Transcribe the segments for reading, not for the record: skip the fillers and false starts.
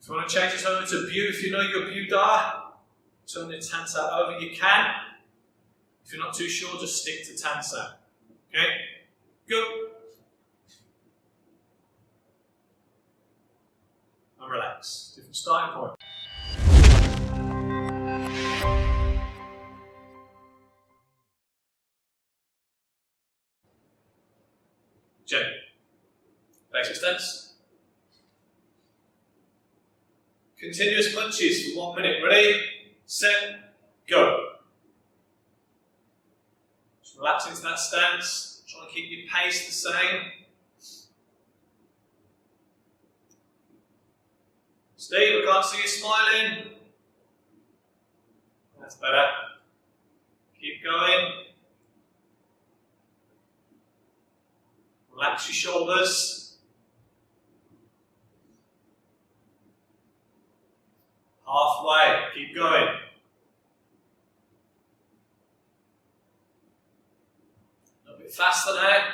If you want to change this over to Bu, if you know your Bu Da, turn the Tan Sa over, you can. If you're not too sure, just stick to Tan Sa. Okay? Go. And relax. Different starting point. Gently. Basic stance. Continuous punches for 1 minute. Ready, set, go. Just relax into that stance. Try and keep your pace the same. Steve, I can't see you smiling. That's better. Keep going. Relax your shoulders. Halfway, keep going. A little bit faster now.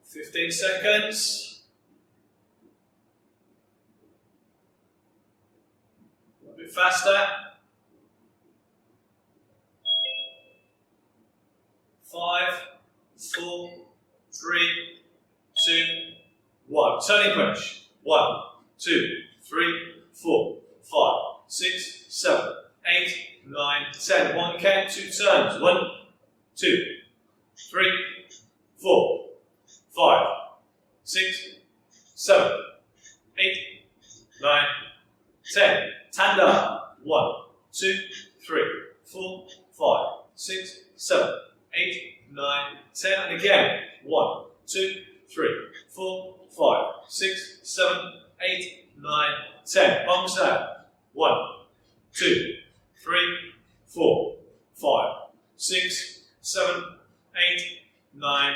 "15 seconds. A little bit faster. 5, 4, 3, 2, 1. Turning punch. 1, 2, 3, 4, 5, 6, 7, 8, 9, 10. 1 count, 2 turns. 1, 2, 3, 4, 5, 6, 7, 8, 9, 10. Tanda. 1, 2, 3, 4, 5, 6, 7, 8, 9, 10. And again. 1, 2, 3, 4, 5, 6, 7, 8, 9, 10. Bumps out. 1, 2, 3, 4, 5, 6, 7, 8, 9,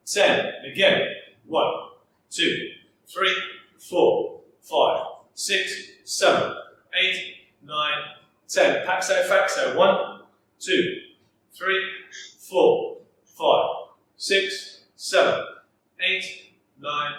10. Again. 1, 2, 3, 4, 5, 6, 7, 8, 9, 10. Packs out, facts out. 1, 2, 3, 4, 5, 6, 7, 8, 9,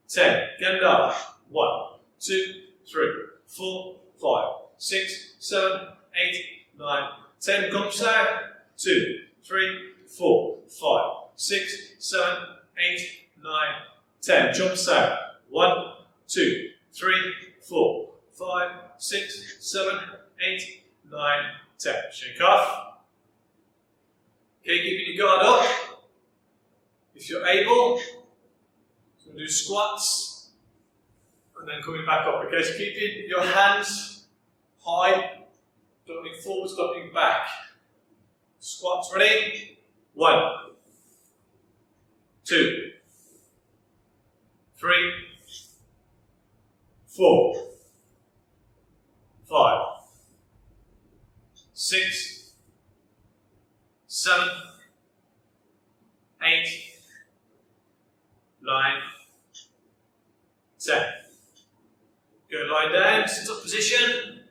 10. Ganda. 1, 2, 3, 4, 5, 6, 7, 8, 9, 10. Gomsa. 2, 3, 4, 5, 6, 7, 8, 9, 10. Jumps out. 1, 2, 3, 4, 5, 6, 7, 8, 9, 10. Shake off. Okay, keeping your guard up. If you're able, so do squats and then coming back up. Okay, so keeping your hands high, dropping forwards, dropping back. Squats ready. 1, 2, 3, 4, 5, 6, 7, 8, 9, 10. Good, lie down, sit up position.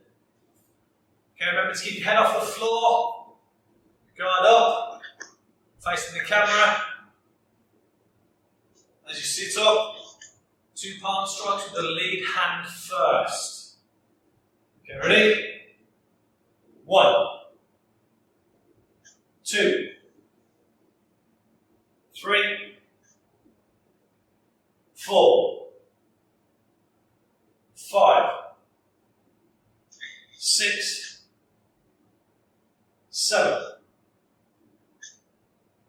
Okay, remember to keep your head off the floor. Guard up, facing the camera. As you sit up, 2 palm strikes with the lead hand first. Okay, ready? 1, 2, 3, 4, 5, 6, 7,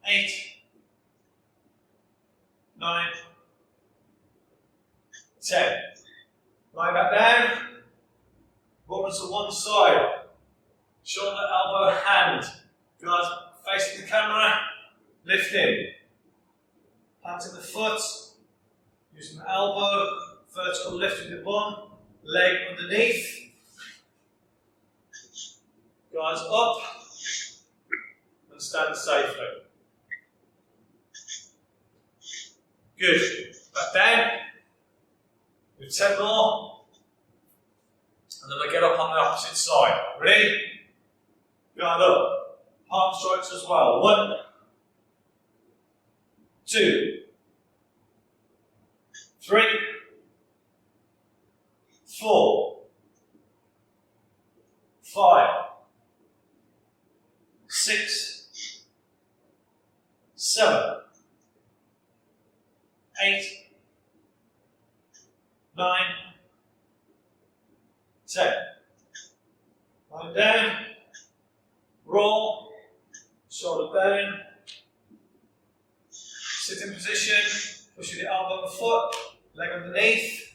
8, 9, 10. Lie back down. Roll to one side. Shoulder, elbow, hand. Guard facing the camera. Lifting. Planting the foot. Using the elbow. Vertical lift with the bum. Leg underneath. Guards up. And stand safely. Good. Back down. Do 10 more. And then we get up on the opposite side. Ready? Guard up. Palm strikes as well. 1, 2, 3, 4, 5, 6, 7, 8, 9, 10. Lie down, roll, shoulder down, sit in position, push with the elbow and foot, leg underneath,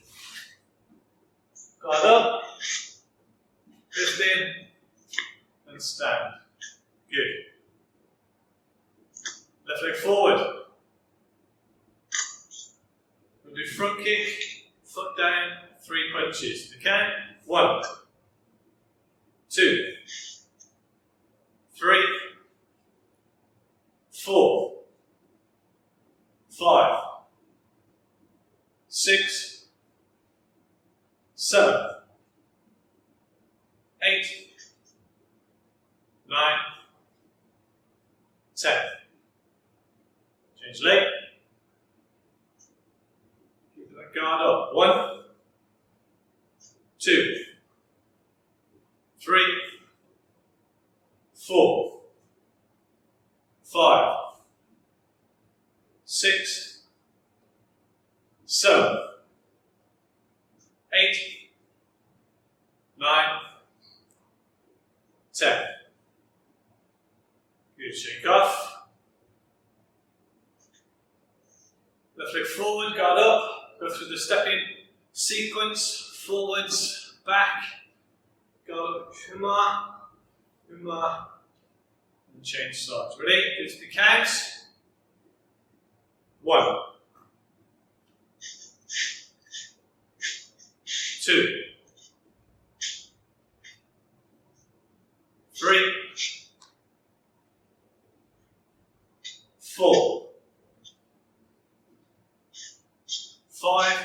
guard up, lift in, and stand. Good. Left leg forward. We'll do front kick, foot down, 3 punches. Okay? 1, 2, 3, 4, 5, 6, 7, 8, 9, 10. Change leg. Keep that guard up. 1, 2, 3, 4, 5, 6, 7, 8, 9, 10. Good, shake off. Left leg forward, guard up, go through the stepping sequence, forwards, back, guard up, Huma, Huma, and change sides. Ready? Give to the count. 1, 2, 3, 4, 5,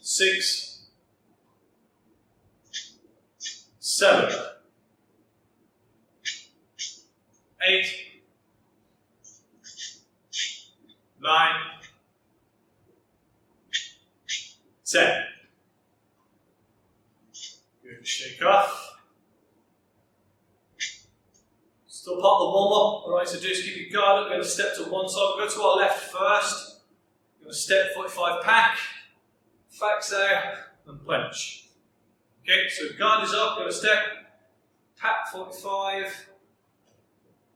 6, 7, 8, 9, 10. Good, shake off. Still part of the warm-up. Alright, so just keep your guard up. We're going to step to one side. We'll go to our left first. We're going to step 45 pack, fax out, and punch. Okay, so guard is up. We're going to step, pack 45,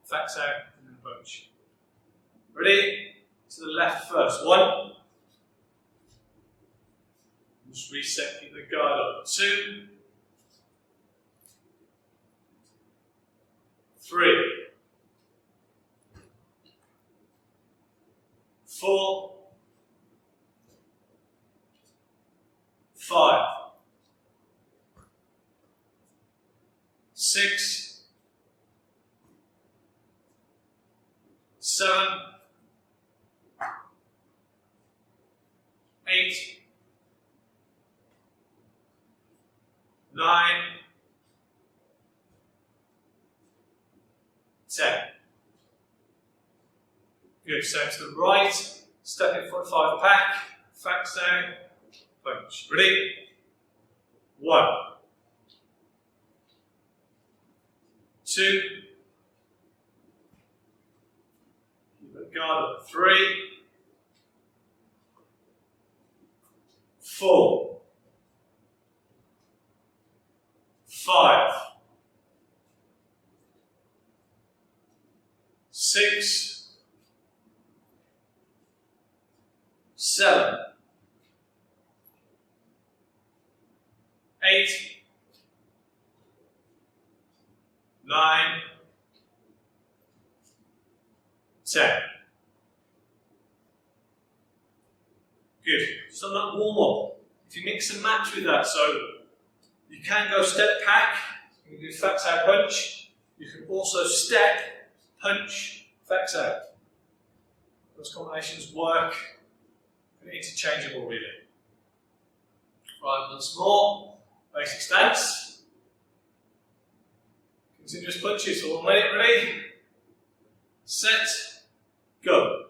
fax out, and then punch. Ready? To the left first. 1. Just reset, keep the guard up. 2, 3, 4, 5, 6, 7, 8, 9, 10. Good, so to the right, step in 45 pack, fax down, punch. Ready? 1, 2, keep the guard up. 3, 4, 5, 6, 7, 8, 9, 10. Good. So that warm up. If you mix and match with that, so you can go step pack, you can do fax out punch. You can also step, punch, fax out. Those combinations work. They're interchangeable really. Right, once more. Basic stance. Continuous punches for 1 minute. Ready? Set. Go.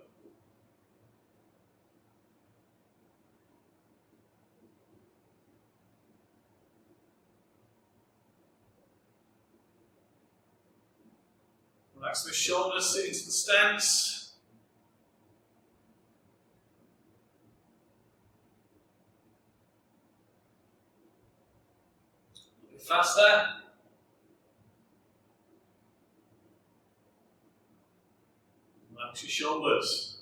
Relax the shoulders, sit into the stance. A bit faster. Relax your shoulders.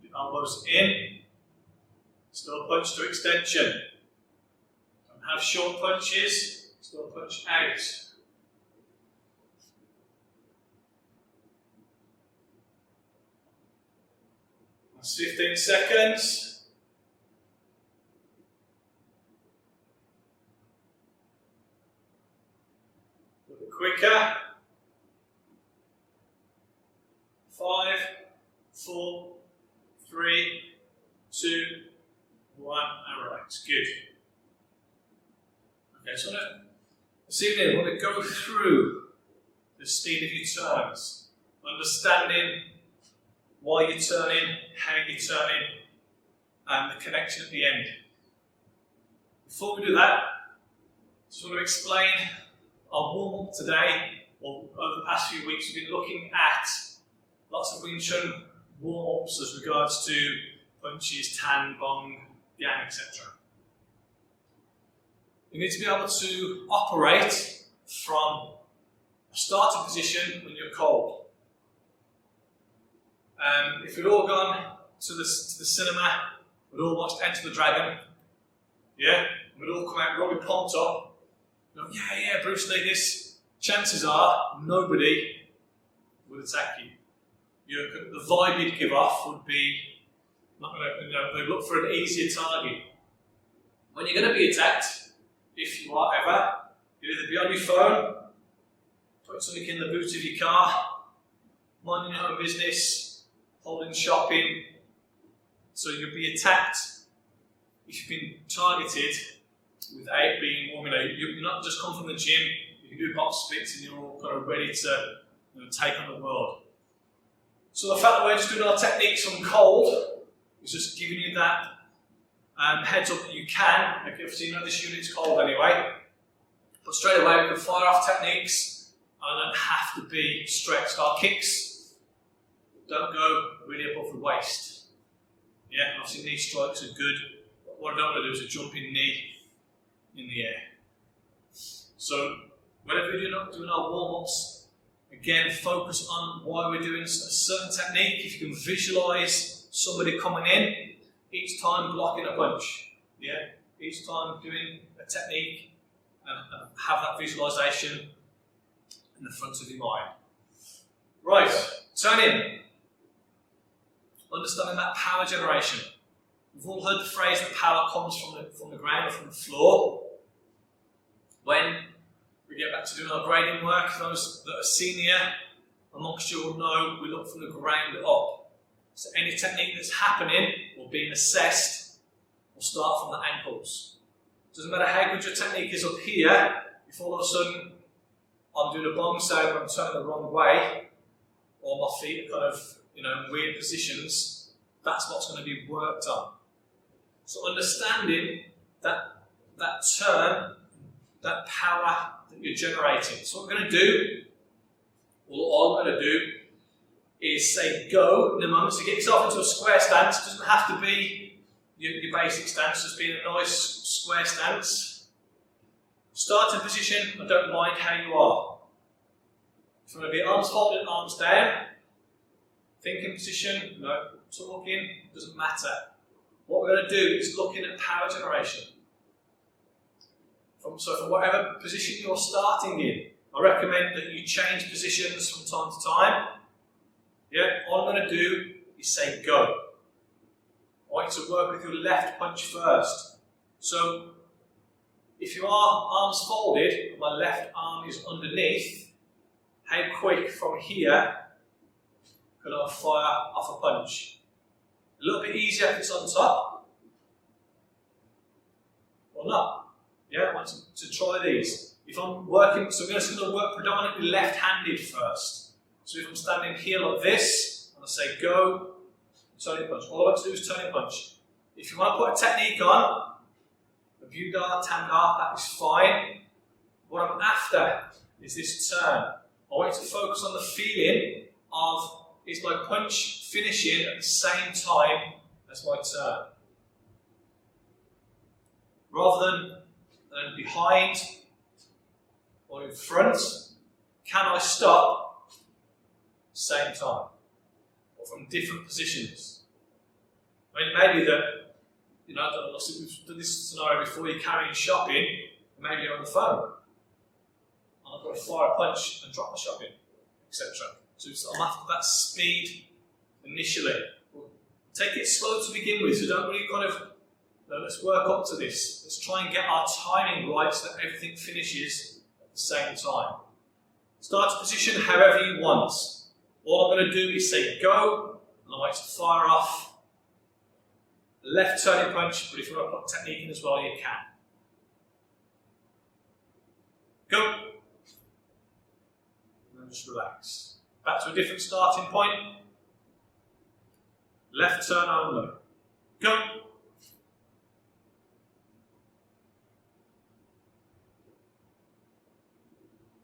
The elbows in. Still punch to extension. Don't have short punches. Still punch out. That's 15 seconds. A bit quicker. 5, 4, 3, 2, 1, and relax. Good. Okay, so this evening I want to go through the speed of your turns, understanding why you're turning, how you're turning, and the connection at the end. Before we do that, I just want to explain our warm-up today, or over the past few weeks we've been looking at lots of Wing Chun warm-ups as regards to punches, tan, bong, yang, etc. You need to be able to operate from a starting position when you're cold. If we'd all gone to the cinema, we'd all watched Enter the Dragon, yeah? We'd all come out, we'd all be pumped up. Yeah, Bruce Lee, this. Chances are, nobody would attack you. The vibe you'd give off would be, they'd look for an easier target. When you're going to be attacked, if you are ever, you'll either be on your phone, put something in the boot of your car, minding your own business, holding shopping, so you'll be attacked if you've been targeted without being warm. You're not just come from the gym, you can do box splits and you're all kind of ready to take on the world. So the fact that we're just doing our techniques from cold is just giving you that heads up that you can. Obviously you know this unit's cold anyway, but straight away we can fire off techniques and don't have to be stretched. Our kicks don't go really above the waist. Yeah, obviously knee strikes are good, but what I don't want to do is a jumping knee in the air. So whenever we're doing our warm-ups, again focus on why we're doing a certain technique. If you can visualise somebody coming in, each time blocking a punch. Yeah, each time doing a technique and have that visualisation in the front of your mind. Right, turn in. Understanding that power generation. We've all heard the phrase that power comes from the ground or from the floor. When we get back to doing our grading work, those that are senior amongst you will know we look from the ground up. So any technique that's happening or being assessed will start from the ankles. Doesn't matter how good your technique is up here, if all of a sudden I'm doing a bong sound when I'm turning the wrong way, or my feet are kind of in weird positions, that's what's going to be worked on. So understanding that turn, that power that you're generating. So what we're going to do, all I'm going to do is say go in a moment. So get yourself into a square stance. It doesn't have to be your basic stance, just being a nice square stance. Starting position, I don't mind how you are. If you want to be arms folded, arms down. Thinking position, no, talking, doesn't matter. What we're going to do is looking at power generation. So from whatever position you're starting in, I recommend that you change positions from time to time. Yeah, all I'm going to do is say go. I want you to work with your left punch first. So if you are arms folded, and my left arm is underneath, how quick from here could I fire off a punch? A little bit easier if it's on top, or not. Yeah, I want to try these. if I'm working, so we're just going to work predominantly left-handed first. So if I'm standing here like this, and I say go, turning punch. All I want to do is turning punch. If you want to put a technique on, a Buda, Tanga, that is fine. What I'm after is this turn. I want you to focus on the feeling of, is my punch finishing at the same time as my turn? Rather than behind or in front, can I stop same time? Or from different positions? I mean, maybe that, you know, I don't know, we've done this scenario before, you're carrying shopping, and maybe you're on the phone. And I've got to fire a punch and drop my shopping, etc. So I'm after that speed initially. Take it slow to begin with, so don't really kind of, let's work up to this. Let's try and get our timing right so that everything finishes at the same time. Start to position however you want. All I'm going to do is say go, and I want to fire off left turning punch, but if you want to put technique in as well, you can. Go. And then just relax. Back to a different starting point. Left turn only. Go.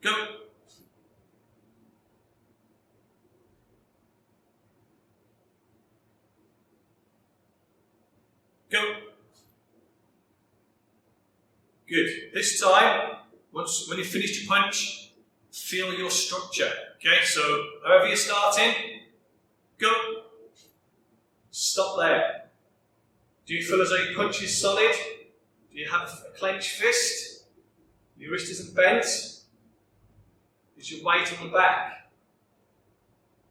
Go. Go. Good. This time, when you've finished your punch, feel your structure. Okay, so however you're starting, go. Stop there. Do you feel as though your punch is solid? Do you have a clenched fist? Your wrist isn't bent? Is your weight on the back?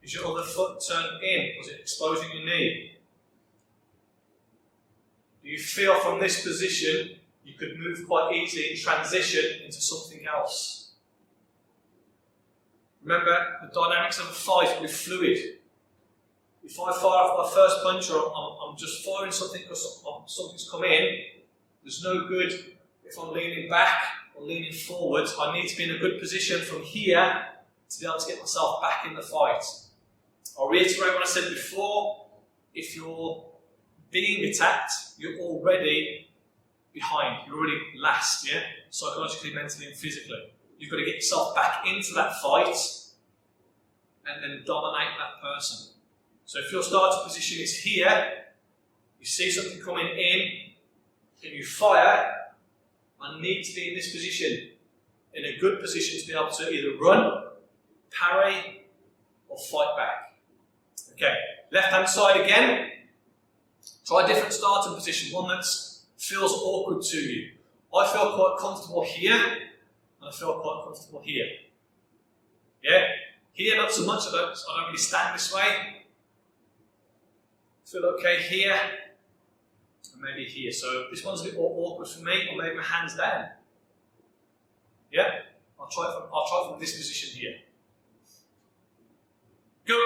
Is your other foot turned in? Was it exposing your knee? Do you feel from this position you could move quite easily and transition into something else? Remember, the dynamics of a fight will be fluid. If I fire off my first punch or I'm just firing something because something's come in, there's no good if I'm leaning back or leaning forwards. I need to be in a good position from here to be able to get myself back in the fight. I'll reiterate what I said before. If you're being attacked, you're already behind. You're already last, yeah? Psychologically, mentally and physically. You've got to get yourself back into that fight and then dominate that person. So if your starting position is here, you see something coming in, and you fire, I need to be in this position, in a good position to be able to either run, parry, or fight back. Okay, left hand side again. Try a different starting position, one that feels awkward to you. I feel quite comfortable here, and I feel quite comfortable here. Yeah? Here, not so much, I don't really stand this way. Feel okay here, and maybe here. So this one's a bit more awkward for me. I'll lay my hands down. Yeah? I'll try from this position here. Go.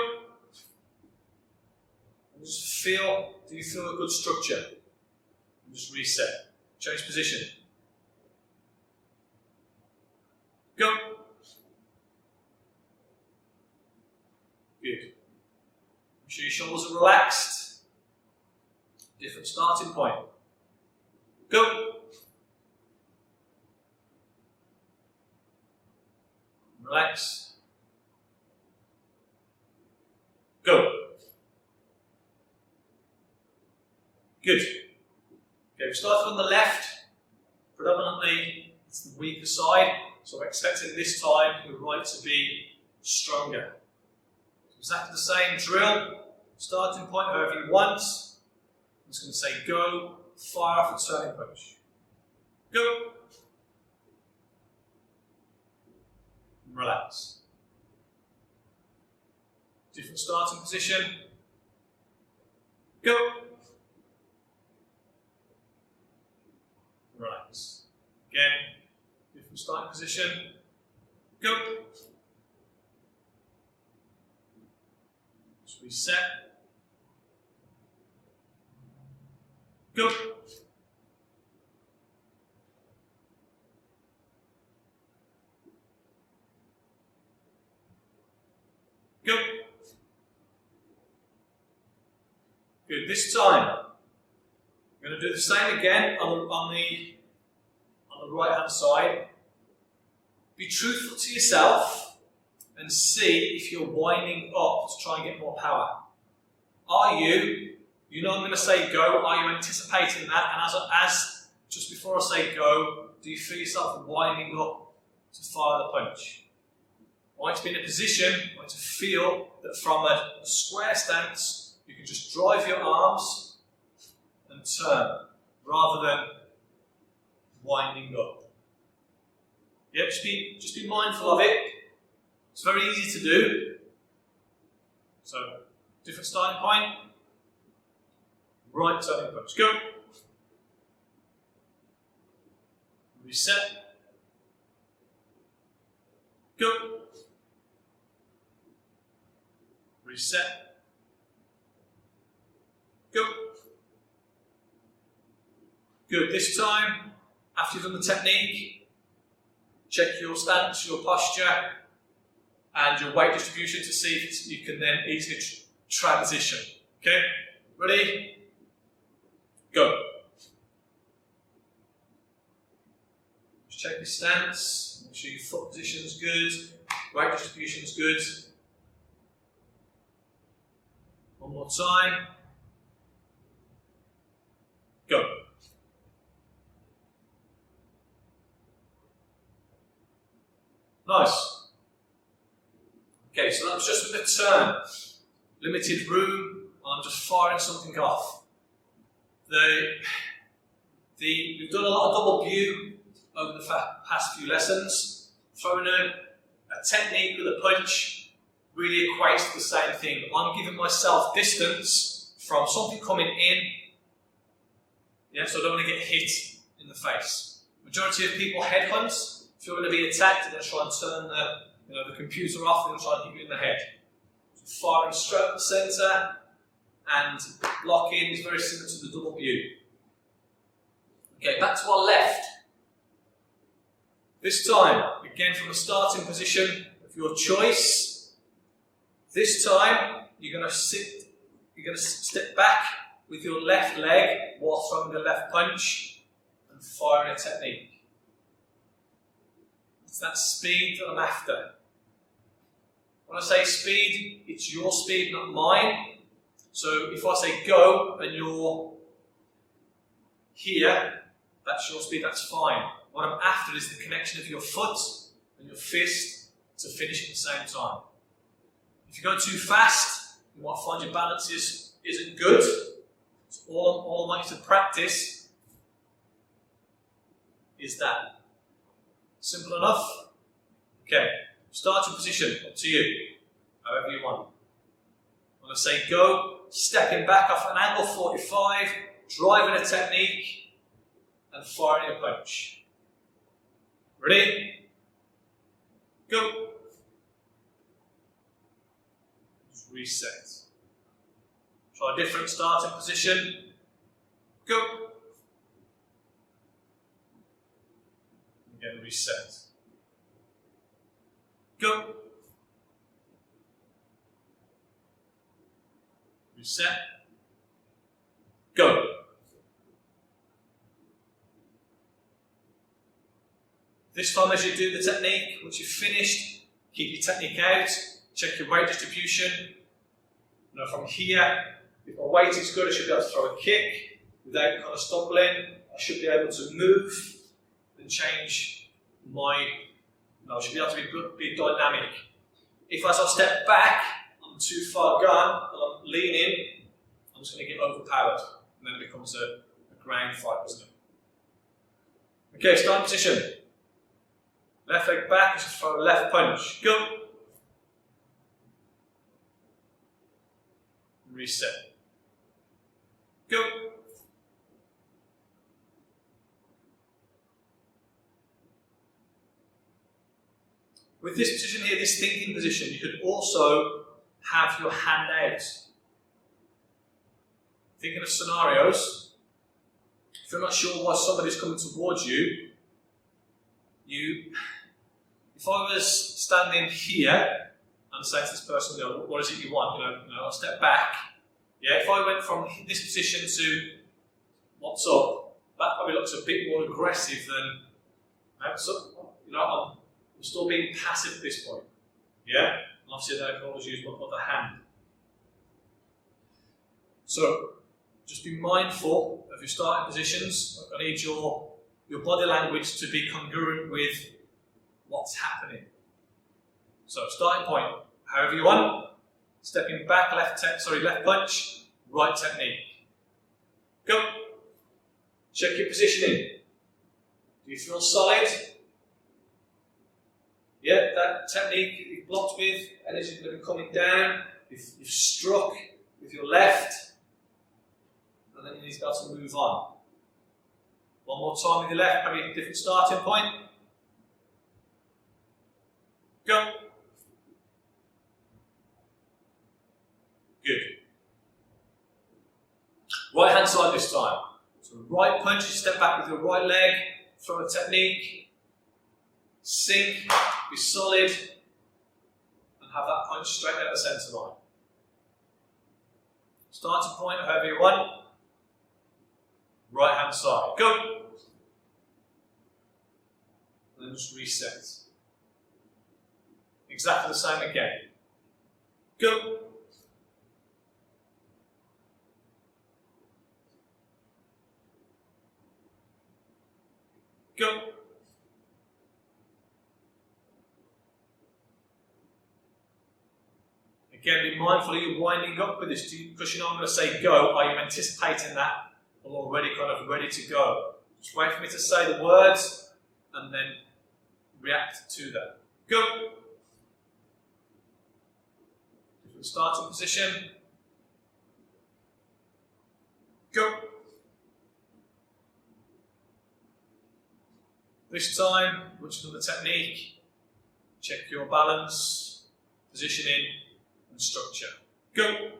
And just feel, do you feel a good structure? And just reset. Change position. Go. Good. Make sure your shoulders are relaxed. Different starting point. Go. Relax. Go. Good. Okay, we started on the left. Predominantly, it's the weaker side. So I'm expecting this time the right to be stronger. So exactly the same drill. Starting point, however you want. I'm just going to say go, fire off a turning punch. Go. Relax. Different starting position. Go. Relax. Again, different starting position. Go. Just reset. Go. Good. This time, we're going to do the same again on the right hand side. Be truthful to yourself and see if you're winding up to try and get more power. Are you? You know I'm going to say go. Are you anticipating that? And as just before I say go, do you feel yourself winding up to fire the punch? I want you to be in a position, I want you to feel that from a square stance, you can just drive your arms and turn, rather than winding up. Yeah, just be mindful of it. It's very easy to do. So, different starting point. Right turning punch. Go. Reset. Go. Reset. Go. Good. This time, after you've done the technique, check your stance, your posture, and your weight distribution to see if you can then easily transition. Okay? Ready? Go. Just check your stance, make sure your foot position is good, weight distribution is good. One more time. Go. Nice. Okay, so that was just a turn. Limited room, I'm just firing something off. We've done a lot of double view over the past few lessons. Throwing a technique with a punch really equates to the same thing. I'm giving myself distance from something coming in, yeah, so I don't want to get hit in the face. Majority of people headhunt. If you're going to be attacked, they're going to try and turn the computer off, they're going to try and hit you in the head. So firing straight at the centre and blocking is very similar to the double view. Okay, back to our left. This time, again from a starting position of your choice. This time, you're going to step back with your left leg while throwing the left punch and firing a technique. It's that speed that I'm after. When I say speed, it's your speed, not mine. So if I say go and you're here, that's your speed, that's fine. What I'm after is the connection of your foot and your fist to finish at the same time. If you go too fast, you might find your balance isn't good. So all I want you to practice is that. Simple enough? Okay, starting position, up to you, however you want. When I say go, stepping back off an angle 45, driving a technique, and firing a punch. Ready? Go. Just reset. Try a different starting position. Go. Again, reset. Go. Reset. Go. This time as you do the technique, once you've finished, keep your technique out, check your weight distribution. Now from here, if my weight is good, I should be able to throw a kick without kind of stumbling. I should be able to move and change I should be able to be dynamic. If as I step back, I'm too far gone, and I'm leaning, I'm just going to get overpowered. And then it becomes a ground fight, doesn't it? Okay, starting position. Left leg back, just throw a left punch. Go. Reset. Go. With this position here, this thinking position, you could also have your hand out. Thinking of scenarios, if you're not sure why somebody's coming towards you, if I was standing here and saying to this person, what is it you want? I'll step back. Yeah, if I went from this position to what's up, that probably looks a bit more aggressive than, I'm still being passive at this point. Yeah, and obviously then I can always use my other hand. So, just be mindful of your starting positions. I need your body language to be congruent with what's happening. So, starting point, however you want. Stepping back, left punch, right technique. Go. Check your positioning. Do you feel solid? Yeah, that technique you've blocked with, energy going to be coming down. You've struck with your left, and then you need to be able to move on. One more time with your left, probably a different starting point. Go. Good. Right hand side this time. So right punch, you step back with your right leg, throw a technique, sink, be solid, and have that punch straight out the centre line. Starting point, however you want. Right hand side. Go. And then just reset. Exactly the same again. Go. Go. Again, be mindful of you winding up with this, because you know I'm going to say go. Are you anticipating that? I'm already kind of ready to go. Just wait for me to say the words and then react to them. Go. Different starting position. Go. This time, which is the technique, check your balance, positioning, and structure. Go.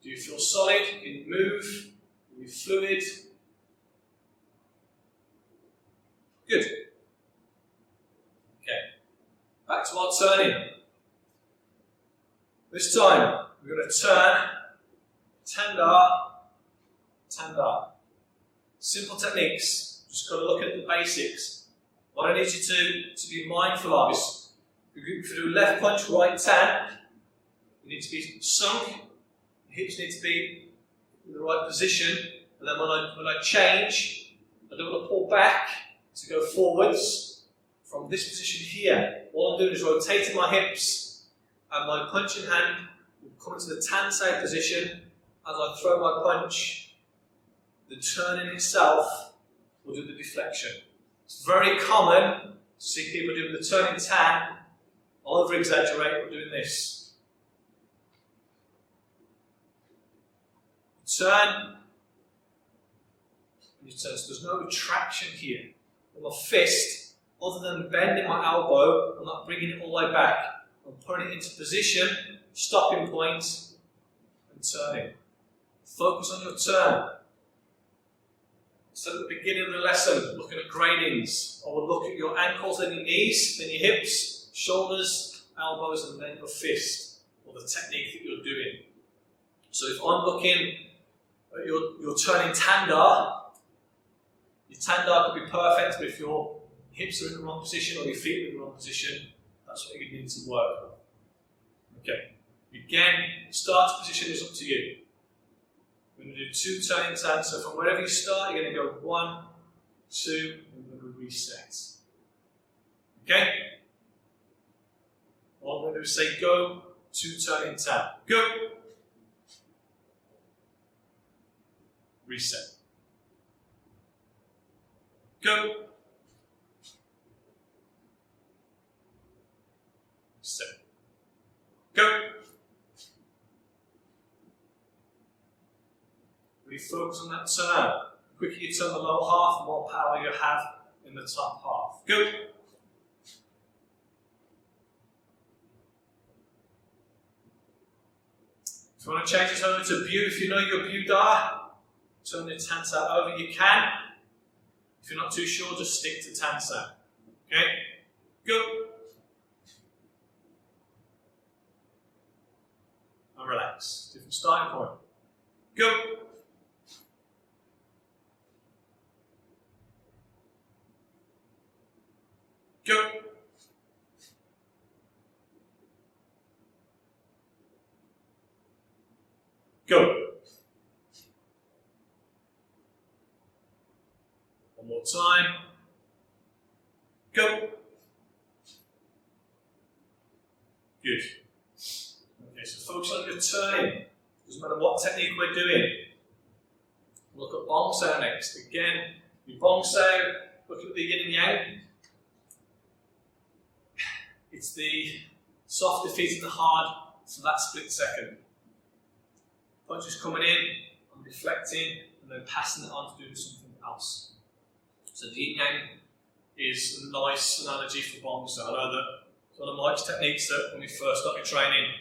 Do you feel solid? Can you move? Are you fluid? Good. Okay. Back to our turning. This time, we're going to turn, tanda, tanda. Simple techniques. Just got to look at the basics. What I need you to be mindful of is, if you do left punch, right tan, you need to be sunk, the hips need to be in the right position, and then when I change, I don't want to pull back to go forwards from this position here. All I'm doing is rotating my hips, and my punching hand will come into the tansei position. As I throw my punch, the turning itself will do the deflection. It's very common to see people doing the turning tan. I'll over-exaggerate, we're doing this. Turn, and you turn. So there's no retraction here. With my fist, other than bending my elbow, I'm not bringing it all the way back. I'm putting it into position, stopping point, and turning. Focus on your turn. So at the beginning of the lesson, looking at gradings, I will look at your ankles and your knees, then your hips, shoulders, elbows, and then your fist, or the technique that you're doing. So if I'm looking at your turning tanda, your tanda could be perfect, but if your hips are in the wrong position or your feet are in the wrong position, that's what you need to work on. Okay. Again, start position is up to you. We're going to do 2 turning tans, so from wherever you start, you're going to go 1, 2, and we're going to reset. Okay? All I'm going to do is say go, 2 turning tan. Go! Reset. Go! Reset. Go! Really focus on that turn. The quicker you turn the lower half, the more power you have in the top half. Go! If you want to change this over to Byu, if you know your Byu Da, turn the Tansa over, you can. If you're not too sure, just stick to Tansa. Okay? Go! And relax. Different starting point. Go. Go. Go. One more time. Go. Good. Okay, so focus on your turning. Doesn't matter what technique we're doing. Look at bong sao next. Again, your bong sao, look at the yin and yang. It's the soft defeating the hard for that split second. Punch is coming in, I'm deflecting, and then passing it on to do something else. So the yin yang is a nice analogy for bong sao. I know that it's one of Mike's techniques that when we first started training,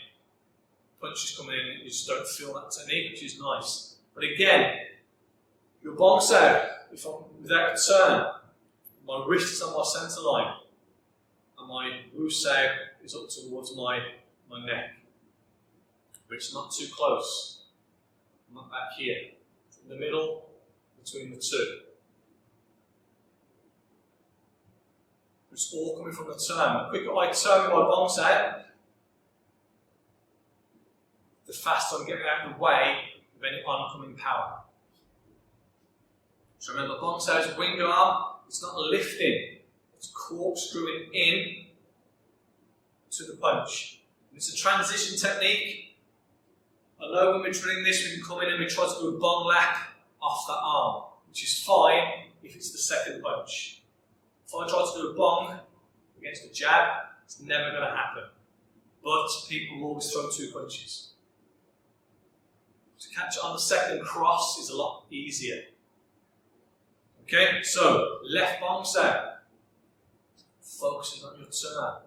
punches coming in, you just don't feel that technique, which is nice. But again, your bong sao, if I'm without a turn, my wrist is on my centre line, and my wu sao is up towards my neck. But it's not too close. I'm not back here. It's in the middle between the two. It's all coming from the turn. The quicker I turn with my bong sao, the faster I'm getting out of the way of any oncoming power. So remember, bong sao is wing arm, it's not lifting, it's corkscrewing in to the punch. And it's a transition technique. I know when we're drilling this, we can come in and we try to do a bong lap off that arm, which is fine if it's the second punch. If I try to do a bong against a jab, it's never going to happen. But people will always throw two punches. To catch it on the second cross is a lot easier. Okay, so left bong sao. Focusing on your turn.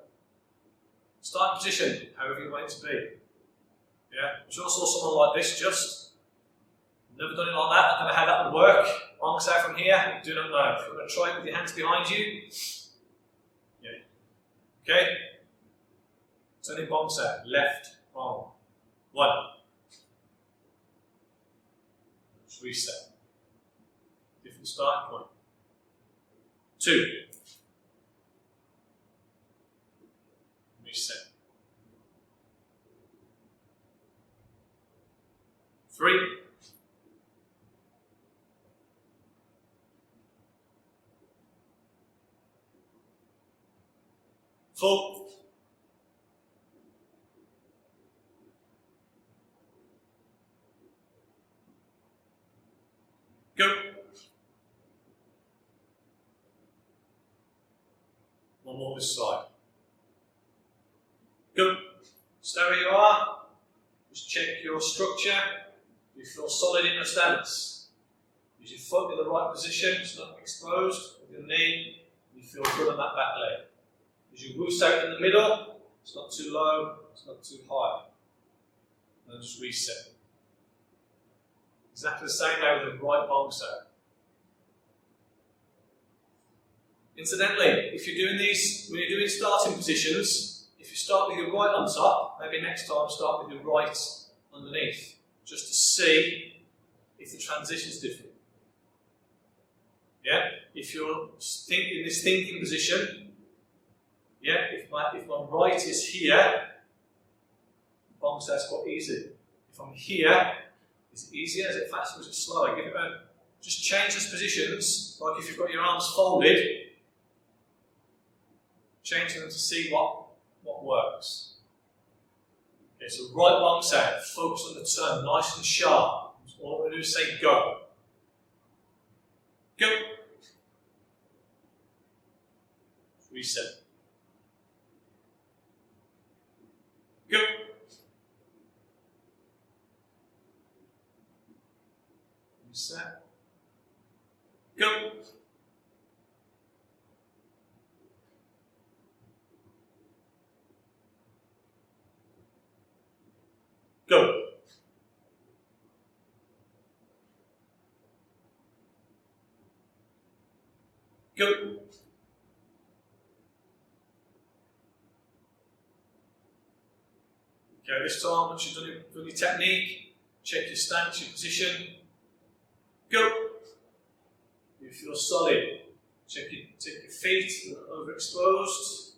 Starting position, however you want it to be. Yeah, I'm sure I saw someone like this just. Never done it like that, I don't know how that would work. Bong sao from here, do not know. If you're going to try it with your hands behind you. Yeah. Okay? Turning bong sao, left bong. 1. Let's reset. Different starting point. 2. Reset. 3. 4. 5. Go. One more this side. Go. Stay where you are. Just check your structure. Do you feel solid in your stance? Is your foot in the right position? It's not exposed with your knee. You feel good on that back leg. Is your wu sao in the middle? It's not too low. It's not too high. And then just reset. Exactly the same way with the right bong sao. Incidentally, if you're doing these, when you're doing starting positions, if you start with your right on top, maybe next time start with your right underneath, just to see if the transition is different. Yeah? If you're in this thinking position, yeah, if my right is here, bong sao is quite easy. If I'm here, is it easier? Is it faster? Is it slower? Give it a, just change those positions, like if you've got your arms folded, change them to see what works. Okay, so right bong sao, focus on the turn, nice and sharp. So all I'm going to do is say go. Go. Reset. Go. Reset. Go. Go. Go. Okay, this time, once you've done your technique, check your stance, your position. Go. You feel solid. Check your feet, they're overexposed.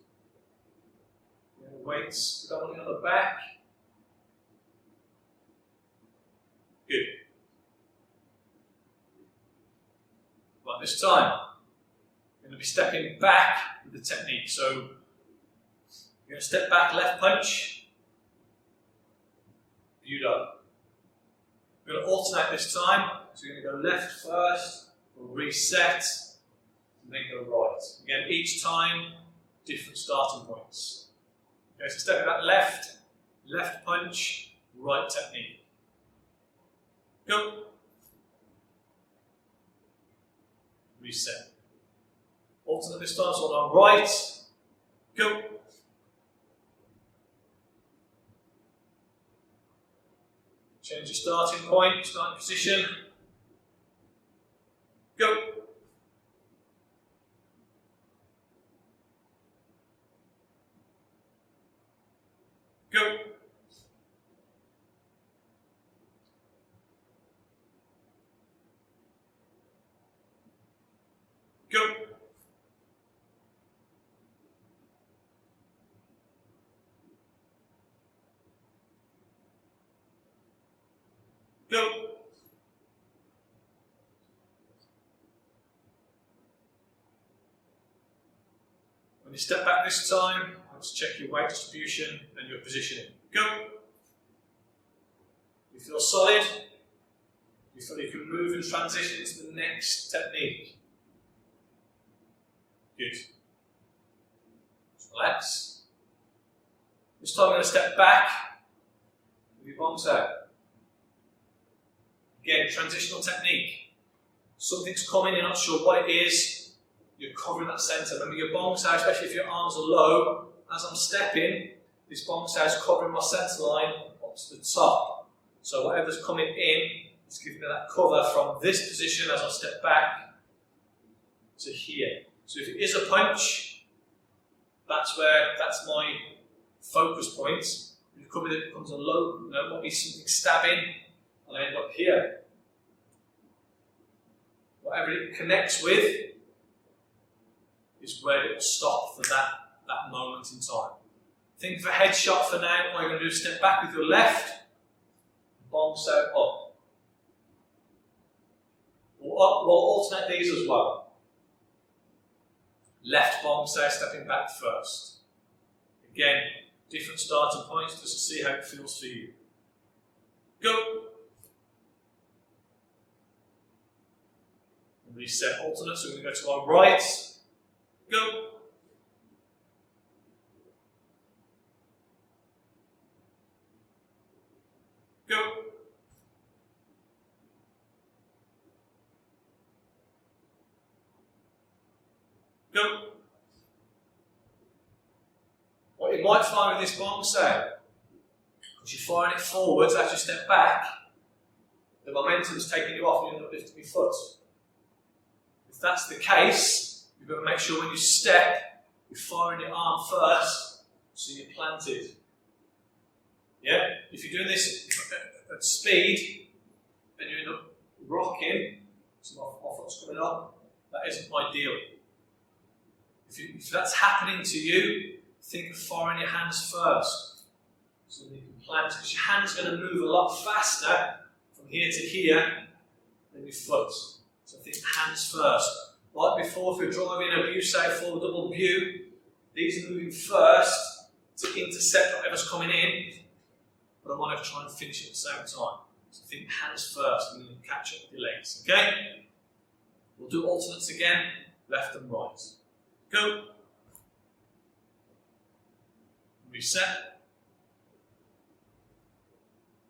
Weights predominantly on the back. Good. Right, this time, you're going to be stepping back with the technique. So, you're going to step back, left punch. Viewed up. We're going to alternate this time. So, you're going to go left first, we'll reset, and then go right. Again, each time, different starting points. Okay, so stepping back left, left punch, right technique. Go. Reset. Alternate this time, so on right. Go. Change your starting point, starting position. Go. Go. Go. Go. When you step back this time, let's check your weight distribution and your positioning. Go. You feel solid? You feel you can move and transition into the next technique. Good. Just relax. This time I'm going to step back with your bombs out. Again, transitional technique. Something's coming, you're not sure what it is, you're covering that centre. Remember your bombs out, especially if your arms are low, as I'm stepping, this bombs out is covering my centre line up to the top. So whatever's coming in, it's giving me that cover from this position as I step back to here. So if it is a punch, that's my focus point. If it comes, it becomes a low, might be something stabbing, I'll end up here. Whatever it connects with is where it will stop for that moment in time. Think of a headshot for now. What you're going to do is step back with your left, bomb set up. We'll alternate these as well. Left bomb set, stepping back first. Again, different starting points just to see how it feels for you. Go. Reset alternate, so we're going to go to our right. Go. Go. Go. What you might find with this bomb set, because you're firing it forwards as you step back, the momentum's taking you off and you end up lifting your foot. If that's the case, you've got to make sure when you step, you're firing your arm first, so you're planted. Yeah? If you're doing this at speed, and you end up rocking, so my foot's coming up, that isn't ideal. If that's happening to you, think of firing your hands first, so that you can plant, because your hand's going to move a lot faster from here to here than your foot. So think hands first. Like before, if you're driving a view, say for double view, these are moving first to intercept whatever's coming in, but I want to try and finish it at the same time. So think hands first, and then catch up with your legs. Okay? We'll do alternates again, left and right. Go. Reset.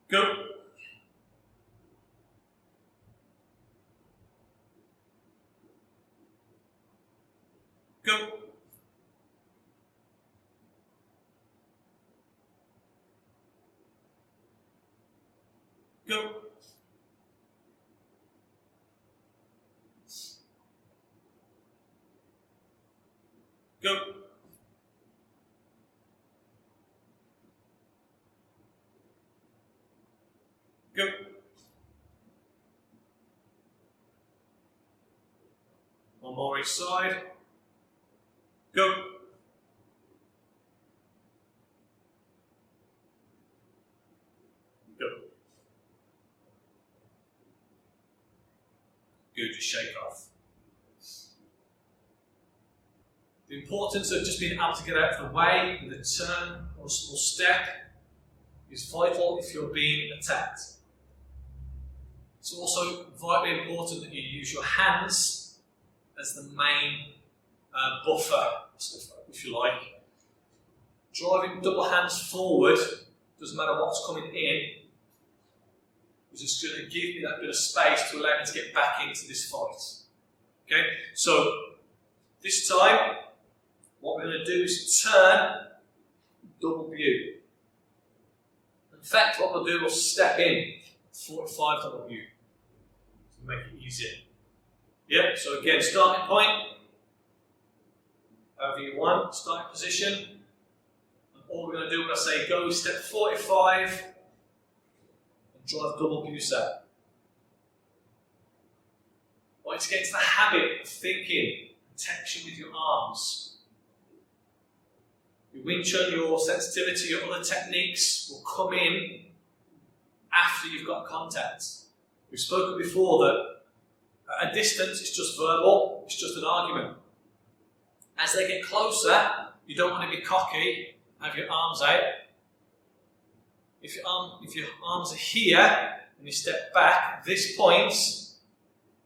Go. Go. Go. Go. Go. One more each side. Go. Go. Good, just shake off. The importance of just being able to get out of the way with a turn or a small step is vital if you're being attacked. It's also vitally important that you use your hands as the main buffer, if you like. Driving double hands forward, doesn't matter what's coming in, is just going to give me that bit of space to allow me to get back into this fight. Okay, so this time, what we're going to do is turn, double view. In fact, what we'll do, we'll step in, 45 double view, to make it easier. Yeah, so again, starting point, however you want, starting position. And all we're going to do when I say go, step 45, and drive double view set. I want you to get into the habit of thinking, protection with your arms. Your Wing Chun, your sensitivity, your other techniques will come in after you've got contact. We've spoken before that at a distance it's just verbal, it's just an argument. As they get closer, you don't want to be cocky, have your arms out. If your arms are here and you step back, at this point,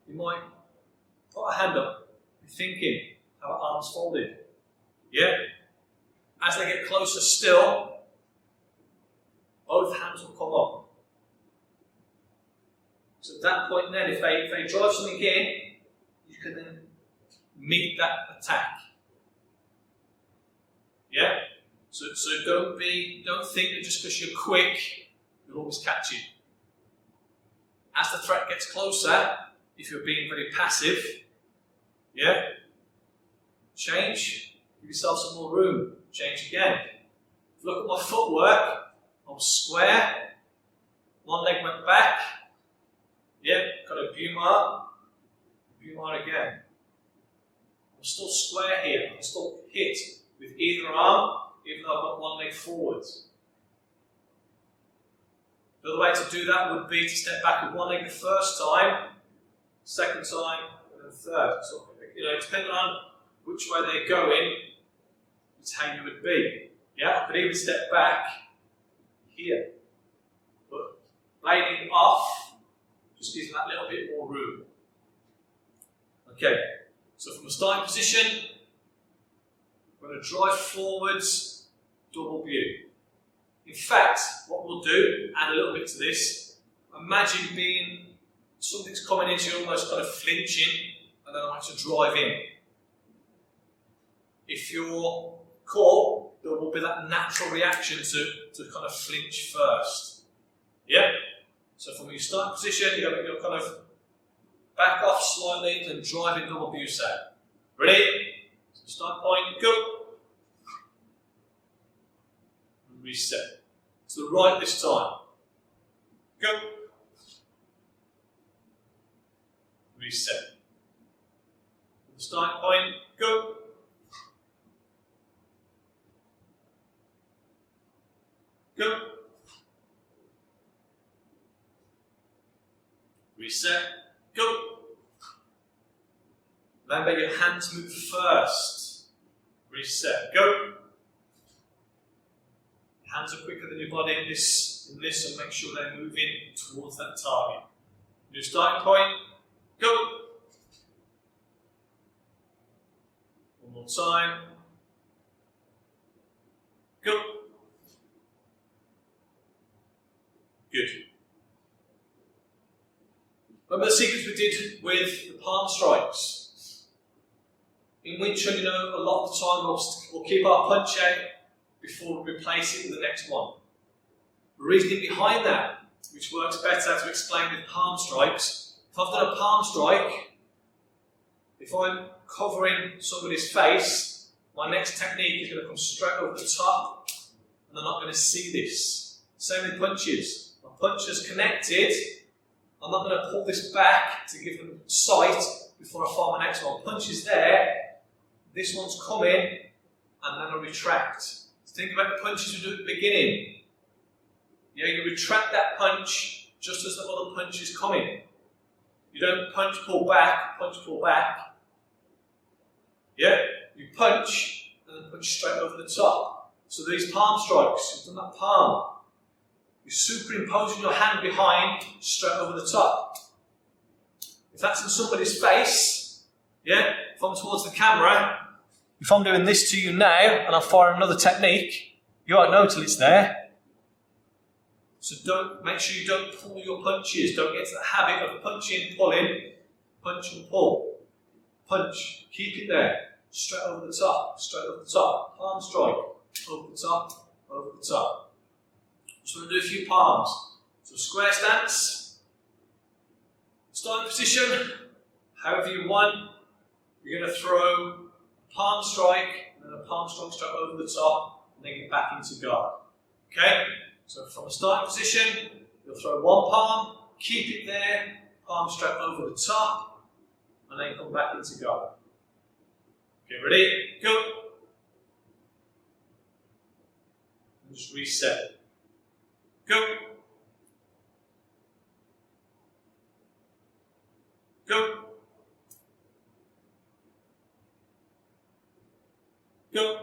you might put a hand up, be thinking, have our arms folded. Yeah? As they get closer still, both hands will come up. So at that point then, if they drive something in, you can then meet that attack. Yeah? So don't think that just because you're quick, you'll always catch it. As the threat gets closer, if you're being very passive, yeah, change, give yourself some more room, change again. If you look at my footwork, I was square, one leg went back, yeah, got a Bumar again. I'm still square here, I'm still hit with either arm, even though I've got one leg forwards. The other way to do that would be to step back with one leg the first time, second time, and then third. So, depending on which way they're going, it's how you would be. Yeah, I could even step back here. But blading off just gives that little bit more room. Okay, so from a starting position, we're going to drive forwards, double view. In fact, what we'll do, add a little bit to this, imagine something's coming into you, almost kind of flinching, and then I want to drive in. If you're caught, there will be that natural reaction to kind of flinch first. Yeah? So from your starting position, you'll kind of back off slightly and drive in double view set. Ready? So start point, go. And reset. To the right this time. Go. Reset. The starting point, go. Go. Reset. Go. Remember your hands move first. Reset. Go. Hands are quicker than your body in this, and make sure they're moving towards that target. New starting point. Go. One more time. Go. Good. Remember the sequence we did with the palm strikes? In Wing Chun, a lot of the time we'll keep our punch out before we replace it with the next one. The reasoning behind that, which works better to explain with palm strikes, if I've done a palm strike, if I'm covering somebody's face, my next technique is going to come straight over the top, and they're not going to see this. Same with punches. My punches connected, I'm not going to pull this back to give them sight before I fire my next one. Punch is there, this one's coming, and then I retract. So think about the punches we do at the beginning. Yeah, you retract that punch just as the other punch is coming. You don't punch, pull back, punch, pull back. Yeah, you punch and then punch straight over the top. So these palm strikes, you've done that palm. You're superimposing your hand behind, straight over the top. If that's in somebody's face, yeah, if I'm towards the camera, if I'm doing this to you now and I fire another technique, you won't know till it's there. So make sure you don't pull your punches. Don't get to the habit of punching, pulling, punch and pull. Punch, keep it there. Straight over the top, straight over the top. Palm strike, over the top, over the top. Just want to do a few palms. So square stance. Starting position, however you want. You're going to throw a palm strike, and then a palm strike straight over the top, and then get back into guard. Okay? So from a starting position, you'll throw one palm, keep it there, palm straight over the top, and then come back into guard. Okay, ready? Go! And just reset. Go! Go! Go!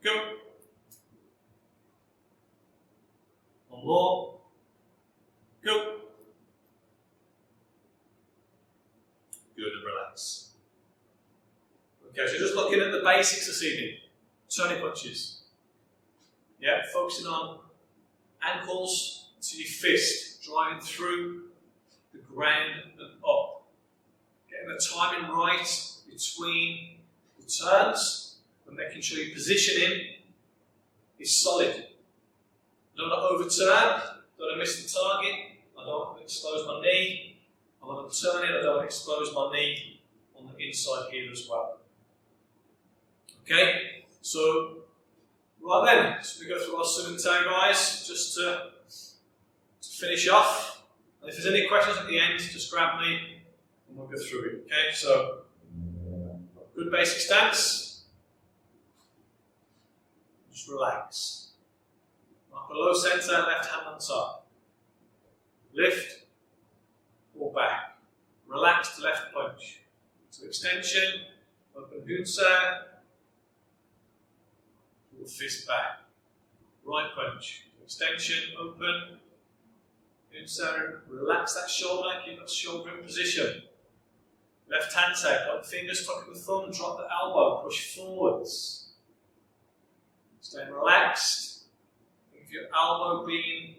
Go! One more. Go! Good, and relax. Okay, so just looking at the basics this evening. Turning punches. Yeah, focusing on ankles to your fist, driving through the ground and up. Getting the timing right between the turns and making sure your positioning is solid. Don't want to overturn, don't want to miss the target, I don't want to expose my knee. I want to turn it, I don't want to expose my knee on the inside here as well. Okay, so right then, so we go through our Sun and Tang, guys, just to finish off. And if there's any questions at the end, just grab me and we'll go through it. Okay, so good basic stance. Just relax. Mark a low centre, left hand on top. Lift, pull back. Relaxed left punch. So extension, open Hunsa, pull fist back. Right punch. Extension, open. Hunsa, relax that shoulder, keep that shoulder in position. Left hand take, got the fingers tucking the thumb, drop the elbow, push forwards. Staying relaxed. Think of your elbow being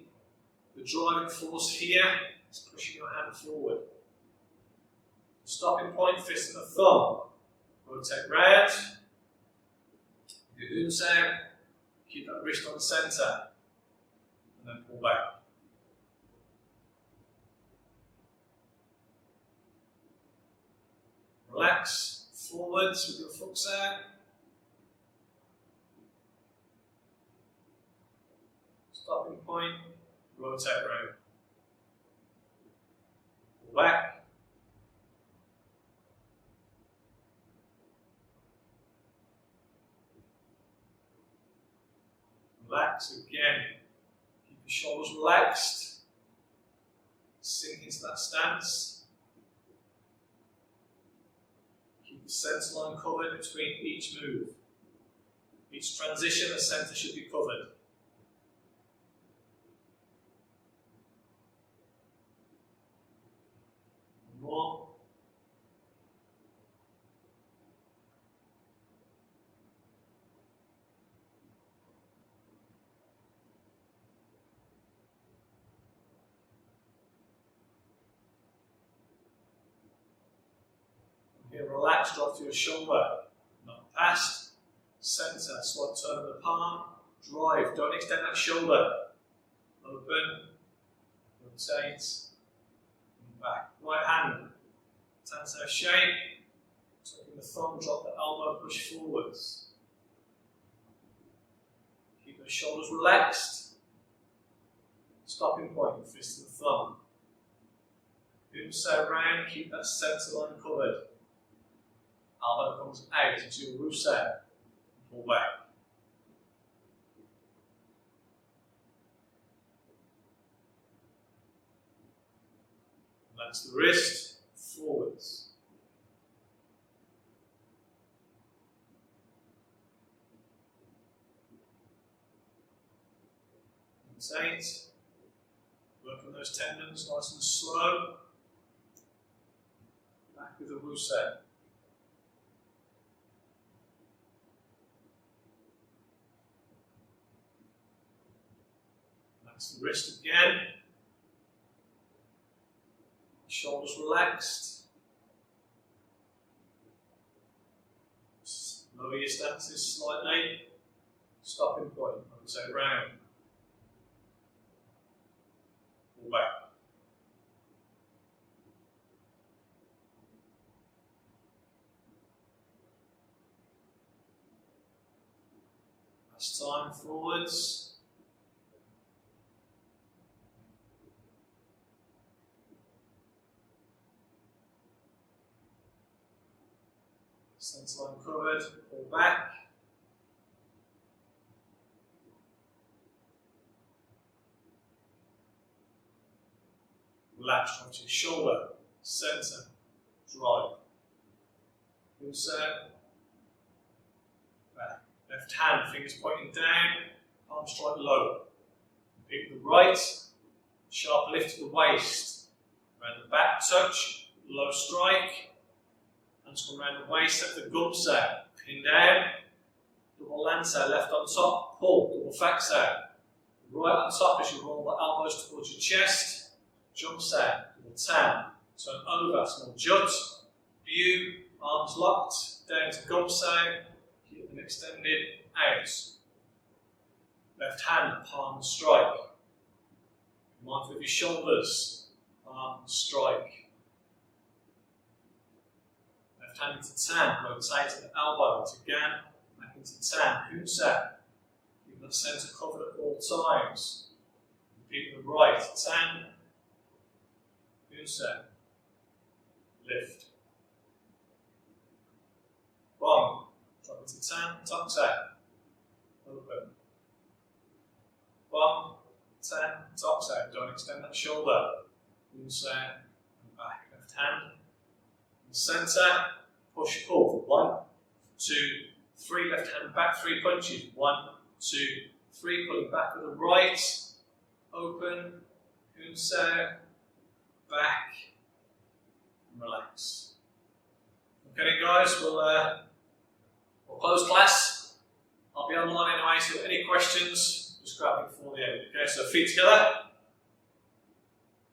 the driving force here. It's pushing your hand forward. Stopping point, fist and the thumb. Rotate round. Your Hunsa, keep that wrist on centre. And then pull back. Relax forwards with your Fuxan. Stopping point, rotate round. Pull back. Relax again. Keep your shoulders relaxed. Sink into that stance. Keep the centre line covered between each move. Each transition, the centre should be covered. More. Okay, relax, drop to your shoulder, not past, centre, slight turn of the palm, drive, don't extend that shoulder, open, rotate, back. Right hand, Tansa shape, taking the thumb, drop the elbow, push forwards. shoulders relaxed. Stopping point, fist to the thumb. Unse round, keep that centre line covered. Elbow comes out into your Rusei. Pull back. Relax the wrist, forwards. That's 8. Work on those tendons nice and slow. Back with the Rusei. Relax the wrist again. Shoulders relaxed. Lower your stances slightly. Stopping point, I would say round. Pull back. Last time, forwards. Centre line covered, pull back. Relax onto your shoulder, centre, drive. Insert, back. Left hand, fingers pointing down, palm strike low. Pick the right, sharp lift to the waist. Around the back touch, low strike. Hands come around the waist, up the gumsei, pin down, double lancei, left on top, pull, double faxei. Right on top as you roll the elbows towards your chest, jumsei, double tan. Turn over, small jut, view, arms locked, down to gumsei, keep them extended, out. Left hand, palm strike. Be mindful of your shoulders, palm strike. Left hand into tan, rotate to the elbow, to gan, back into tan, Unse. Keep that centre covered at all times. Repeat the right, tan, Unse. Lift. Bong, drop into tan, toksei. Open. Bong, tan, toksei. Don't extend that shoulder. Unse, and back. Left hand. Centre, push, pull. 1, 2, 3. Left hand back, 3 punches. 1, 2, 3. Pulling back with the right. Open. Unse. Back. And relax. Okay, guys, we'll close class. I'll be online anyway, so any questions, just grab me before the end. Okay, so feet together.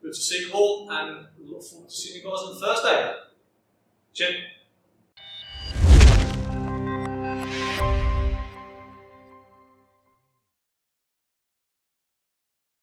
Good to see you all, and look forward to seeing you guys on Thursday. Chun.